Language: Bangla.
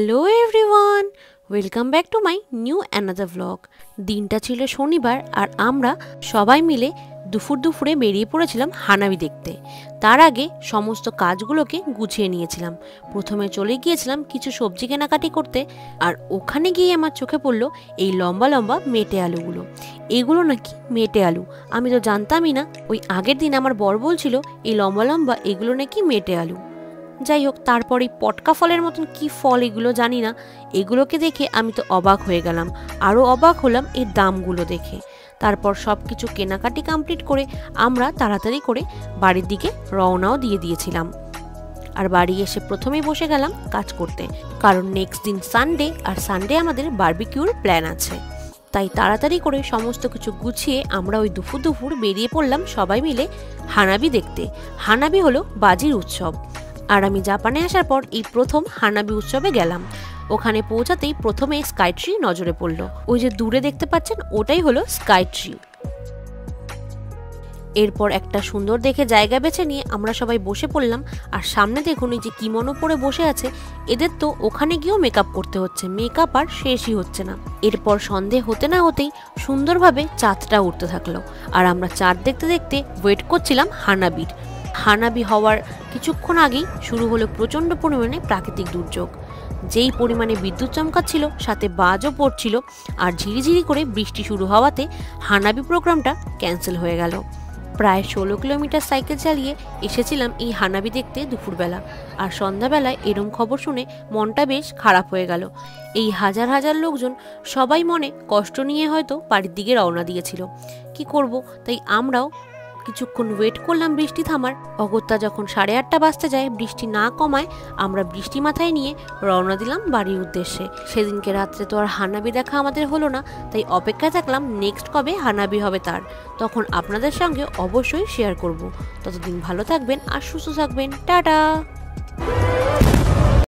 Hello everyone, welcome back to my new another vlog. দিনটা ছিল শনিবার আর আমরা সবাই মিলে দুপুরে বেরিয়ে পড়েছিলাম হানাবি দেখতে। তার আগে সমস্ত কাজগুলোকে গুছিয়ে নিয়েছিলাম। প্রথমে চলে গিয়েছিলাম কিছু সবজি কেনাকাটি করতে, আর ওখানে গিয়ে আমার চোখে পড়লো এই লম্বা লম্বা মেটে আলুগুলো। এগুলো নাকি মেটে আলু, আমি তো জানতামই না। ওই আগের দিন আমার বর বলছিল এই লম্বা লম্বা এগুলো নাকি মেটে আলু। যাই হোক, তারপরে পটকা ফলের মতন কি ফল এগুলো জানি না, এগুলোকে দেখে আমি তো অবাক হয়ে গেলাম। আরও অবাক হলাম এর দামগুলো দেখে। তারপর সব কিছু কেনাকাটি কমপ্লিট করে আমরা তাড়াতাড়ি করে বাড়ির দিকে রওনাও দিয়ে দিয়েছিলাম। আর বাড়ি এসে প্রথমেই বসে গেলাম কাজ করতে, কারণ নেক্সট দিন সানডে, আর সানডে আমাদের বারবিকিউর প্ল্যান আছে। তাই তাড়াতাড়ি করে সমস্ত কিছু গুছিয়ে আমরা ওই দুপুর বেরিয়ে পড়লাম সবাই মিলে হানাবি দেখতে। হানাবি হলো বাজির উৎসব, আর আমি জাপানে আসার পর এই প্রথম হানাবি উৎসবে গেলাম। ওখানে পৌঁছাতেই প্রথমে স্কাই ট্রি নজরে পড়লো। ওই যে দূরে দেখতে পাচ্ছেন ওটাই হলো স্কাই ট্রি। এরপর একটা সুন্দর দেখে জায়গা বেছে নিয়ে আমরা সবাই বসে পড়লাম। আর সামনে দেখুন এই যে কিমোনো পরে বসে আছে, এদের তো ওখানে গিয়েও মেকআপ করতে হচ্ছে, মেকআপ আর শেষই হচ্ছে না। এরপর সন্ধে হতে না হতেই সুন্দরভাবে চাঁদটা উঠতে থাকলো, আর আমরা চাঁদ দেখতে দেখতে ওয়েট করছিলাম হানাবির। হানাবি হওয়ার কিছুক্ষণ আগেই শুরু হলো প্রচণ্ড পরিমাণে প্রাকৃতিক দুর্যোগ। যেই পরিমাণে বিদ্যুৎ চমকাচ্ছিল, সাথে বাজও পড়ছিল, আর ঝিরিঝিরি করে বৃষ্টি শুরু হওয়াতে হানাবি প্রোগ্রামটা ক্যান্সেল হয়ে গেল। প্রায় 16 কিলোমিটার সাইকেল চালিয়ে এসেছিলাম এই হানাবি দেখতে দুপুরবেলা, আর সন্ধ্যাবেলায় এরম খবর শুনে মনটা বেশ খারাপ হয়ে গেল। এই হাজার হাজার লোকজন সবাই মনে কষ্ট নিয়ে হয়তো বাড়ির দিকে রওনা দিয়েছিল। কি করব, তাই আমরাও কিছুক্ষণ ওয়েট করলাম বৃষ্টি থামার। অগত্যা যখন 8:30 বাজতে যায়, বৃষ্টি না কমায়, আমরা বৃষ্টি মাথায় নিয়ে রওনা দিলাম বাড়ির উদ্দেশ্যে। সেদিনকে রাত্রে তো আর হানাবি দেখা আমাদের হলো না, তাই অপেক্ষায় থাকলাম নেক্সট কবে হানাবি হবে তার, তখন আপনাদের সঙ্গে অবশ্যই শেয়ার করব। ততদিন ভালো থাকবেন আর সুস্থ থাকবেন। টাটা।